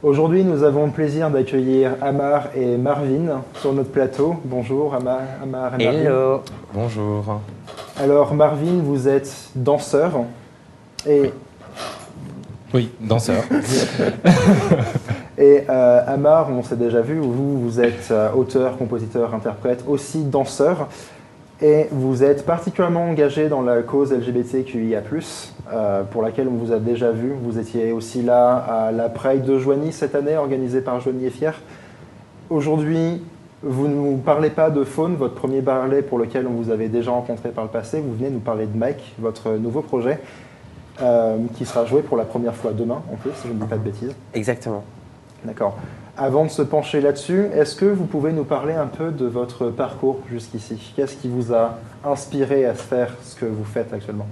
Aujourd'hui, nous avons le plaisir d'accueillir Amar et Marvin sur notre plateau. Bonjour Amar et Marvin. Hello. Bonjour. Alors Marvin, vous êtes danseur et... Oui, danseur. Et Amar, on s'est déjà vu, vous êtes auteur, compositeur, interprète, aussi danseur. Et vous êtes particulièrement engagé dans la cause LGBTQIA+, pour laquelle on vous a déjà vu. Vous étiez aussi là à la Pride de Joigny cette année, organisée par Joigny est fier. Aujourd'hui, vous ne nous parlez pas de Faune, votre premier ballet pour lequel on vous avait déjà rencontré par le passé. Vous venez nous parler de Mike, votre nouveau projet, qui sera joué pour la première fois demain, en plus, si je ne dis pas de bêtises. Exactement. D'accord. Avant de se pencher là-dessus, est-ce que vous pouvez nous parler un peu de votre parcours jusqu'ici? Qu'est-ce qui vous a inspiré à faire ce que vous faites actuellement?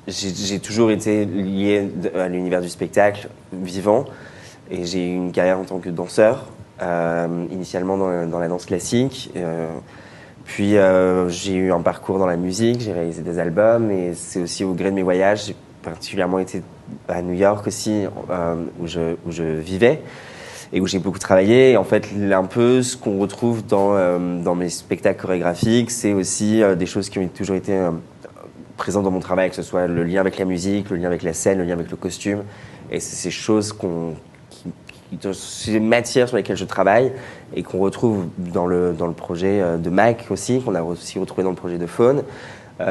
J'ai toujours été lié à l'univers du spectacle vivant et j'ai eu une carrière en tant que danseur, initialement dans la danse classique. Puis j'ai eu un parcours dans la musique, j'ai réalisé des albums et c'est aussi au gré de mes voyages, j'ai particulièrement été à New York aussi, où je vivais et où j'ai beaucoup travaillé. Et en fait, un peu ce qu'on retrouve dans mes spectacles chorégraphiques, c'est aussi des choses qui ont toujours été présentes dans mon travail, que ce soit le lien avec la musique, le lien avec la scène, le lien avec le costume. Et c'est ces choses ces matières sur lesquelles je travaille et qu'on retrouve dans le projet de Mike aussi, qu'on a aussi retrouvé dans le projet de Faune.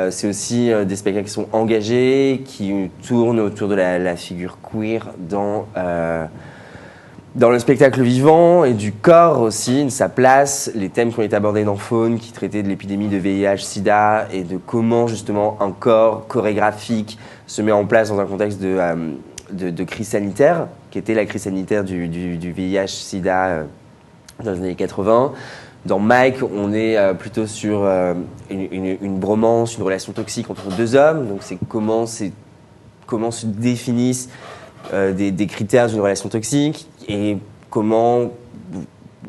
C'est aussi des spectacles qui sont engagés, qui tournent autour de la figure queer dans le spectacle vivant et du corps aussi, de sa place, les thèmes qui ont été abordés dans Faune, qui traitaient de l'épidémie de VIH-Sida et de comment justement un corps chorégraphique se met en place dans un contexte de crise sanitaire, qui était la crise sanitaire du VIH-Sida dans les années 80. Dans Mike, on est plutôt sur une bromance, une relation toxique entre deux hommes. Donc c'est comment se définissent des critères d'une relation toxique et comment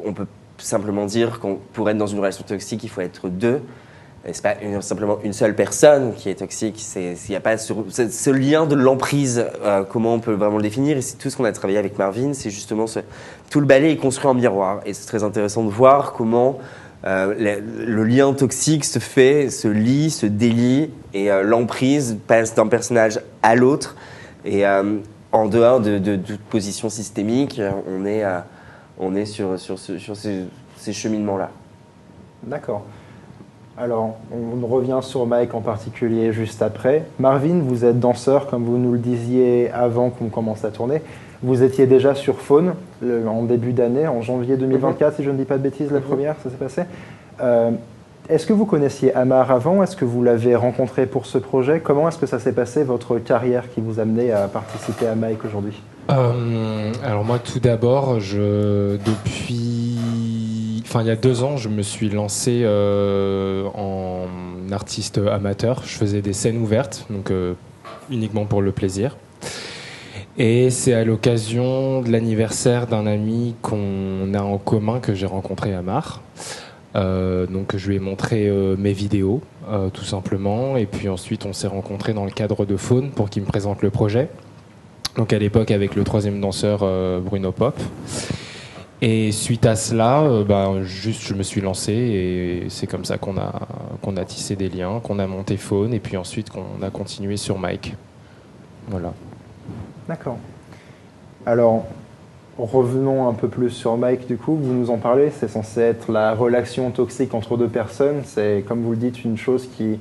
on peut simplement dire qu'on pour être dans une relation toxique, il faut être deux. Et c'est pas simplement une seule personne qui est toxique. Il n'y a pas ce lien de l'emprise. Comment on peut vraiment le définir? Et c'est tout ce qu'on a travaillé avec Marvin. C'est justement tout le ballet est construit en miroir. Et c'est très intéressant de voir comment le lien toxique se lie, se délie. Et l'emprise passe d'un personnage à l'autre. Et en dehors de toute position systémique, on est sur ces cheminements-là. D'accord. Alors, on revient sur Mike en particulier juste après. Marvin, vous êtes danseur, comme vous nous le disiez avant qu'on commence à tourner. Vous étiez déjà sur Faune en début d'année, en janvier 2024, si je ne dis pas de bêtises, la première, ça s'est passé. Est-ce que vous connaissiez Amar avant? Est-ce que vous l'avez rencontré pour ce projet? Comment est-ce que ça s'est passé, votre carrière qui vous a amené à participer à Mike aujourd'hui? Alors moi, tout d'abord, il y a 2 ans, je me suis lancé en artiste amateur. Je faisais des scènes ouvertes, donc uniquement pour le plaisir. Et c'est à l'occasion de l'anniversaire d'un ami qu'on a en commun que j'ai rencontré Amar. Donc je lui ai montré mes vidéos, tout simplement. Et puis ensuite, on s'est rencontrés dans le cadre de Faune pour qu'il me présente le projet. Donc à l'époque avec le 3e danseur Bruno Pop. Et suite à cela, je me suis lancé et c'est comme ça qu'on a tissé des liens, qu'on a monté Faune et puis ensuite qu'on a continué sur Mike. Voilà. D'accord. Alors, revenons un peu plus sur Mike du coup. Vous nous en parlez, c'est censé être la relation toxique entre deux personnes. C'est, comme vous le dites, une chose qui est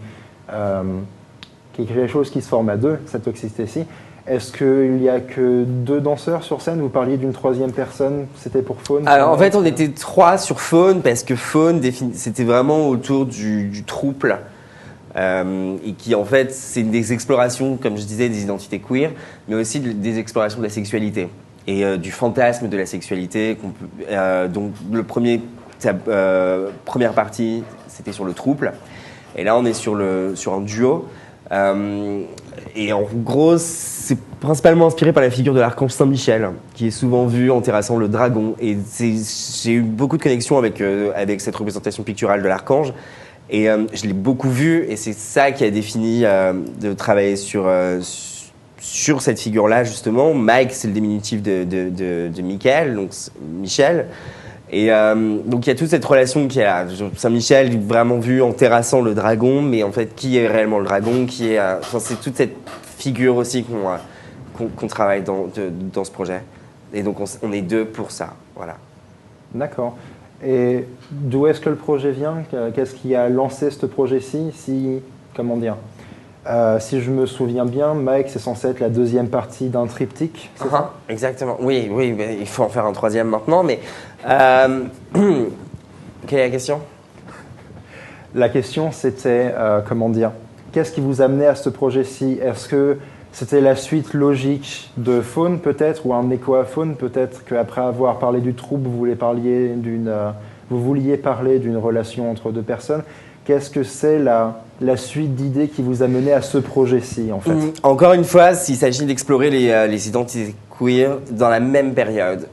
quelque chose qui se forme à deux, cette toxicité-ci. Est-ce qu'il n'y a que 2 danseurs sur scène? Vous parliez d'une 3e personne, c'était pour Faune? Alors en fait, on était 3 sur Faune parce que Faune, c'était vraiment autour du trouble. Et qui en fait, c'est des explorations, comme je disais, des identités queer, mais aussi des explorations de la sexualité et du fantasme de la sexualité. Donc première partie, c'était sur le trouble. Et là, on est sur un duo. Et en gros, c'est principalement inspiré par la figure de l'archange Saint-Michel, qui est souvent vu en terrassant le dragon. Et j'ai eu beaucoup de connexions avec cette représentation picturale de l'archange. Et je l'ai beaucoup vu, et c'est ça qui a défini de travailler sur sur cette figure-là, justement. Mike, c'est le diminutif de Michael, donc Michel. Et donc il y a toute cette relation qui est là. Saint-Michel, vraiment vu en terrassant le dragon, mais en fait, qui est réellement le dragon, c'est toute cette figure aussi qu'on travaille dans ce projet. Et donc on est deux pour ça, voilà. D'accord. Et d'où est-ce que le projet vient? Qu'est-ce qui a lancé ce projet-ci? Comment dire? Si je me souviens bien, Mike, c'est censé être la deuxième partie d'un triptyque, c'est ça? Exactement. Oui, mais il faut en faire un troisième maintenant, mais... quelle est la question? La question, c'était, comment dire, qu'est-ce qui vous amenait à ce projet-ci? Est-ce que c'était la suite logique de Faune, peut-être, ou un écho à Faune? Peut-être qu'après avoir parlé du trouble, vous vouliez parler d'une relation entre deux personnes. Qu'est-ce que c'est la suite d'idées qui vous a mené à ce projet-ci, en fait? Encore une fois, il s'agit d'explorer les identités queer dans la même période.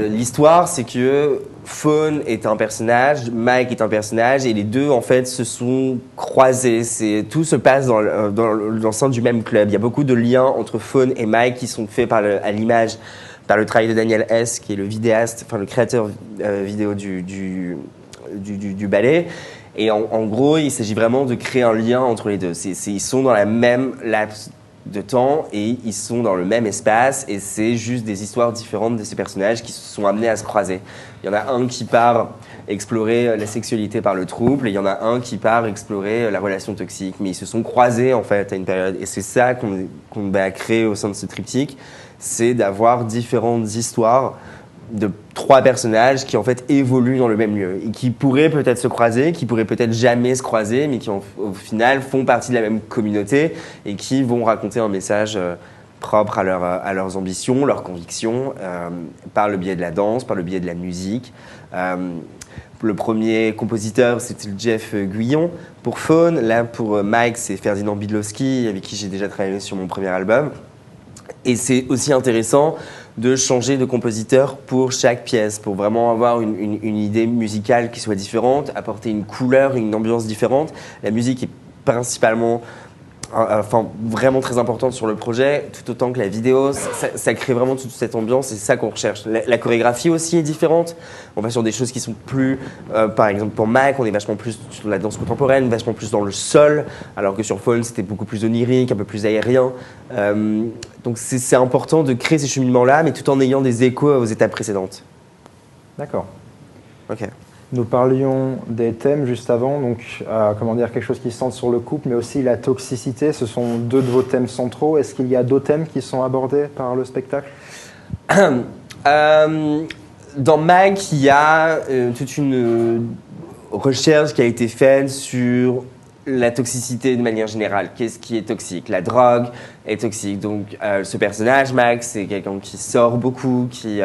L'histoire, c'est que Faune est un personnage, Mike est un personnage, et les deux, en fait, se sont croisés. Tout se passe dans l'enceinte du même club. Il y a beaucoup de liens entre Faune et Mike qui sont faits à l'image par le travail de Daniel S., qui est le vidéaste, enfin le créateur vidéo du ballet. Et en gros, il s'agit vraiment de créer un lien entre les deux. Ils sont dans la même laps de temps et ils sont dans le même espace, et c'est juste des histoires différentes de ces personnages qui se sont amenés à se croiser. Il y en a un qui part explorer la sexualité par le trouble, et il y en a un qui part explorer la relation toxique. Mais ils se sont croisés en fait à une période, et c'est ça qu'on a créé au sein de ce triptyque, c'est d'avoir différentes histoires de trois personnages qui en fait évoluent dans le même lieu et qui pourraient peut-être se croiser, qui pourraient peut-être jamais se croiser, mais qui au final font partie de la même communauté et qui vont raconter un message propre à leurs ambitions, leurs convictions, par le biais de la danse, par le biais de la musique. Le premier compositeur, c'était Jeff Guyon pour Faune. Là, pour Mike, c'est Ferdinand Bidlowski, avec qui j'ai déjà travaillé sur mon premier album. Et c'est aussi intéressant de changer de compositeur pour chaque pièce, pour vraiment avoir une idée musicale qui soit différente, apporter une couleur, une ambiance différente. La musique est principalement, vraiment très importante sur le projet, tout autant que la vidéo. Ça crée vraiment toute cette ambiance, et c'est ça qu'on recherche. La chorégraphie aussi est différente. On va sur des choses qui sont plus, par exemple pour Mike, on est vachement plus sur la danse contemporaine, vachement plus dans le sol, alors que sur Faune, c'était beaucoup plus onirique, un peu plus aérien. Donc c'est important de créer ces cheminements-là, mais tout en ayant des échos aux étapes précédentes. D'accord. Ok. Nous parlions des thèmes juste avant, donc quelque chose qui se centre sur le couple, mais aussi la toxicité. Ce sont deux de vos thèmes centraux. Est-ce qu'il y a d'autres thèmes qui sont abordés par le spectacle? Dans Mike, il y a toute une recherche qui a été faite sur la toxicité de manière générale. Qu'est-ce qui est toxique? La drogue est toxique. Donc ce personnage, Max, c'est quelqu'un qui sort beaucoup, qui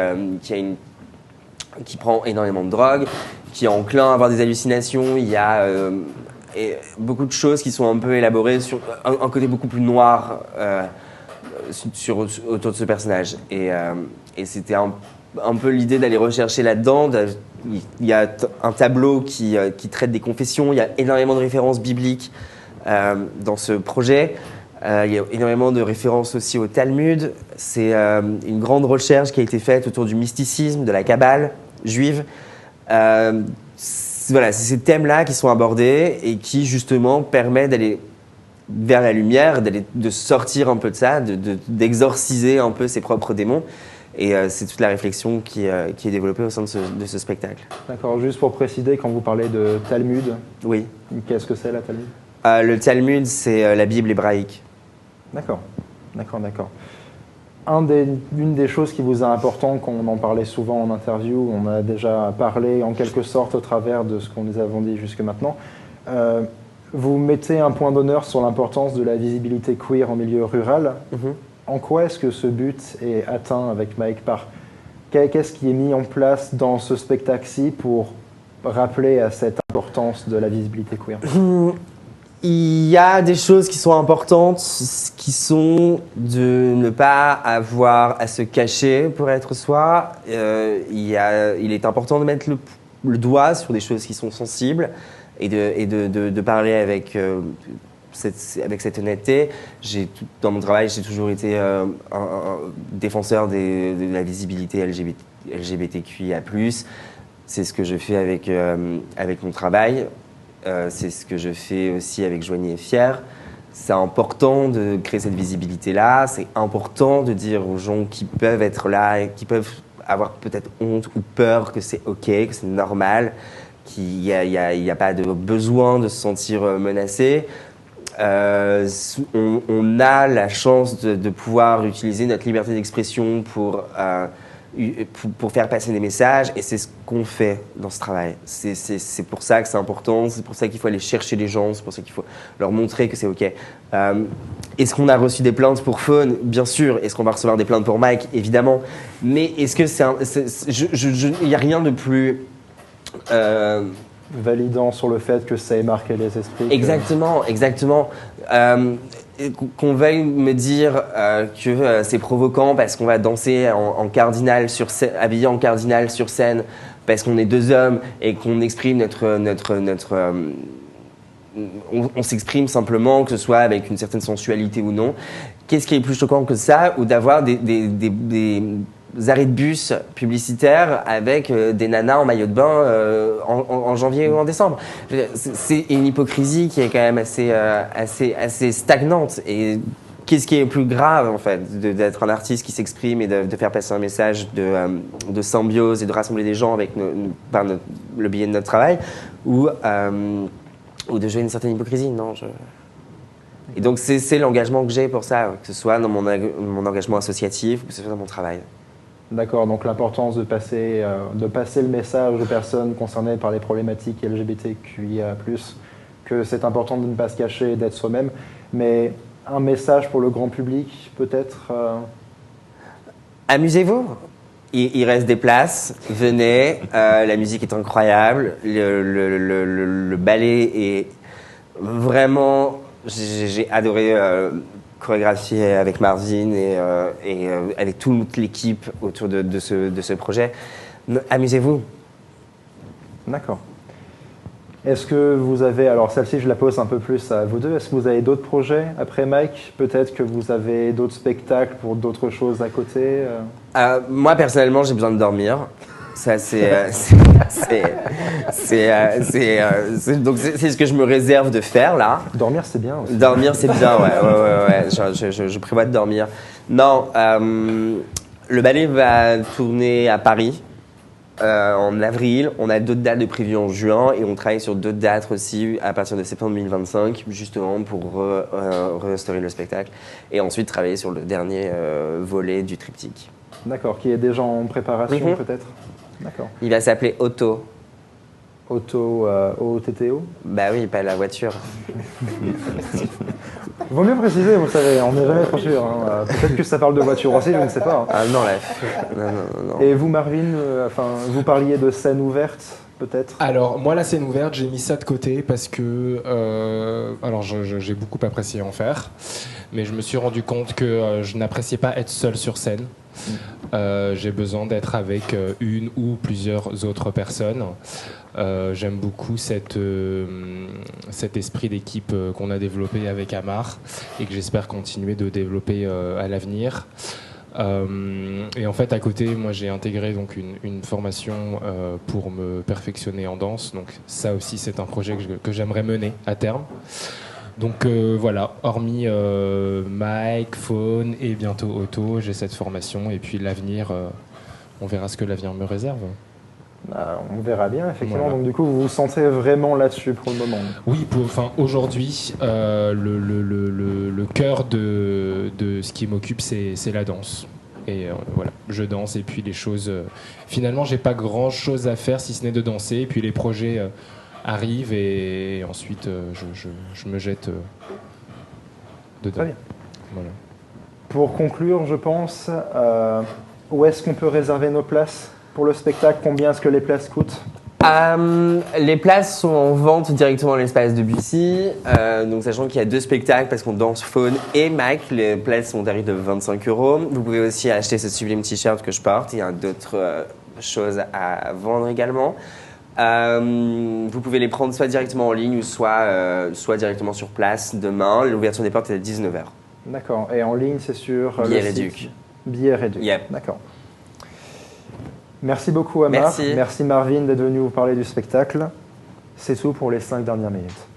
prend énormément de drogue, qui est enclin à avoir des hallucinations. Il y a beaucoup de choses qui sont un peu élaborées sur un côté beaucoup plus noir autour de ce personnage. Et c'était un peu l'idée d'aller rechercher là-dedans. Il y a un tableau qui traite des confessions. Il y a énormément de références bibliques dans ce projet. Il y a énormément de références aussi au Talmud. C'est une grande recherche qui a été faite autour du mysticisme, de la Kabbale juive. C'est ces thèmes-là qui sont abordés et qui justement permettent d'aller vers la lumière, de sortir un peu de ça, d'exorciser un peu ses propres démons. Et c'est toute la réflexion qui est développée au sein de ce spectacle. D'accord, juste pour préciser, quand vous parlez de Talmud, oui. Qu'est-ce que c'est la Talmud? Le Talmud, c'est la Bible hébraïque. D'accord. Une des choses qui vous est importante, qu'on en parlait souvent en interview, on a déjà parlé en quelque sorte au travers de ce qu'on nous avons dit jusque maintenant, vous mettez un point d'honneur sur l'importance de la visibilité queer en milieu rural. Mm-hmm. En quoi est-ce que ce but est atteint avec Mike Parr? Qu'est-ce qui est mis en place dans ce spectacle-ci pour rappeler à cette importance de la visibilité queer? Il y a des choses qui sont importantes, qui sont de ne pas avoir à se cacher pour être soi. Il est important de mettre le doigt sur des choses qui sont sensibles et de parler avec avec cette honnêteté. Dans mon travail, j'ai toujours été un défenseur de la visibilité LGBTQIA+. C'est ce que je fais avec mon travail. C'est ce que je fais aussi avec Joigny et Fier. C'est important de créer cette visibilité-là. C'est important de dire aux gens qui peuvent être là et qui peuvent avoir peut-être honte ou peur que c'est OK, que c'est normal, qu'il n'y a pas de besoin de se sentir menacé. On a la chance de pouvoir utiliser notre liberté d'expression pour faire passer des messages, et c'est ce qu'on fait dans ce travail. C'est pour ça que c'est important, c'est pour ça qu'il faut aller chercher les gens, c'est pour ça qu'il faut leur montrer que c'est OK. Est-ce qu'on a reçu des plaintes pour Faune? Bien sûr. Est-ce qu'on va recevoir des plaintes pour Mike? Évidemment. Mais est-ce que il n'y a rien de plus... validant sur le fait que ça ait marqué les esprits. Exactement. Qu'on veuille me dire que c'est provoquant parce qu'on va danser en cardinal sur scène, habillé en cardinal sur scène, parce qu'on est deux hommes et qu'on exprime on s'exprime simplement, que ce soit avec une certaine sensualité ou non. Qu'est-ce qui est plus choquant que ça, ou d'avoir des arrêts de bus publicitaires avec des nanas en maillot de bain en janvier ou en décembre? C'est une hypocrisie qui est quand même assez stagnante. Et qu'est-ce qui est plus grave, en fait, d'être un artiste qui s'exprime et de faire passer un message de symbiose et de rassembler des gens par le biais de notre travail, ou de jouer une certaine hypocrisie? Non, Et donc c'est l'engagement que j'ai pour ça, que ce soit dans mon engagement associatif ou que ce soit dans mon travail. D'accord, donc l'importance de passer le message aux personnes concernées par les problématiques LGBTQIA+, que c'est important de ne pas se cacher et d'être soi-même, mais un message pour le grand public, peut-être Amusez-vous. Il reste des places, venez, la musique est incroyable, le ballet est vraiment... J'ai adoré chorégraphier avec Marvin et avec toute l'équipe autour de ce projet. Amusez-vous. D'accord. Est-ce que vous avez, alors celle-ci je la pose un peu plus à vous deux, est-ce que vous avez d'autres projets après Mike? Peut-être que vous avez d'autres spectacles pour d'autres choses à côté Moi personnellement j'ai besoin de dormir. Ça donc c'est ce que je me réserve de faire là. Dormir c'est bien aussi. Dormir c'est bien, ouais. Je prévois de dormir. Non, le ballet va tourner à Paris en avril. On a d'autres dates de prévues en juin et on travaille sur d'autres dates aussi à partir de septembre 2025, justement pour restaurer le spectacle et ensuite travailler sur le dernier volet du triptyque. D'accord, qui est déjà en préparation peut-être. D'accord. Il va s'appeler Auto. Auto, O-T-T-O? Bah oui, pas la voiture. Vaut mieux préciser, vous savez, on n'est jamais trop sûr. Hein. Peut-être que ça parle de voiture aussi, je ne sais pas. Hein. Ah non, là. Non. Et vous, Marvin, vous parliez de scène ouverte, peut-être? Alors, moi, la scène ouverte, j'ai mis ça de côté parce que... alors, j'ai beaucoup apprécié en faire, mais je me suis rendu compte que je n'appréciais pas être seul sur scène. J'ai besoin d'être avec une ou plusieurs autres personnes. J'aime beaucoup cet esprit d'équipe qu'on a développé avec Amar et que j'espère continuer de développer à l'avenir. Et en fait, à côté, moi, j'ai intégré donc une formation pour me perfectionner en danse. Donc ça aussi, c'est un projet que j'aimerais mener à terme. Donc voilà, hormis Mike, Faune et bientôt Auto, j'ai cette formation. Et puis l'avenir, on verra ce que l'avenir me réserve. On verra bien, effectivement. Voilà. Donc du coup, vous vous sentez vraiment là-dessus pour le moment? Oui, aujourd'hui, le cœur de ce qui m'occupe, c'est la danse. Et voilà, je danse et puis les choses... finalement, j'ai pas grand-chose à faire si ce n'est de danser. Et puis les projets arrivent et ensuite, je me jette dedans. Très bien. Voilà. Pour conclure, je pense, où est-ce qu'on peut réserver nos places pour le spectacle? Combien est-ce que les places coûtent? Les places sont en vente directement dans l'espace de Bussy. Donc sachant qu'il y a 2 spectacles parce qu'on danse Faune et Mac, les places sont au tarif de 25 €. Vous pouvez aussi acheter ce sublime t-shirt que je porte. Il y a d'autres choses à vendre également. Vous pouvez les prendre soit directement en ligne ou soit directement sur place demain. L'ouverture des portes est à 19h. D'accord. Et en ligne, c'est sur Billets le site Réduc. Billets Réduc. Yep. D'accord. Merci beaucoup, Amar. Merci. Merci, Marvin, d'être venu vous parler du spectacle. C'est tout pour les 5 dernières minutes.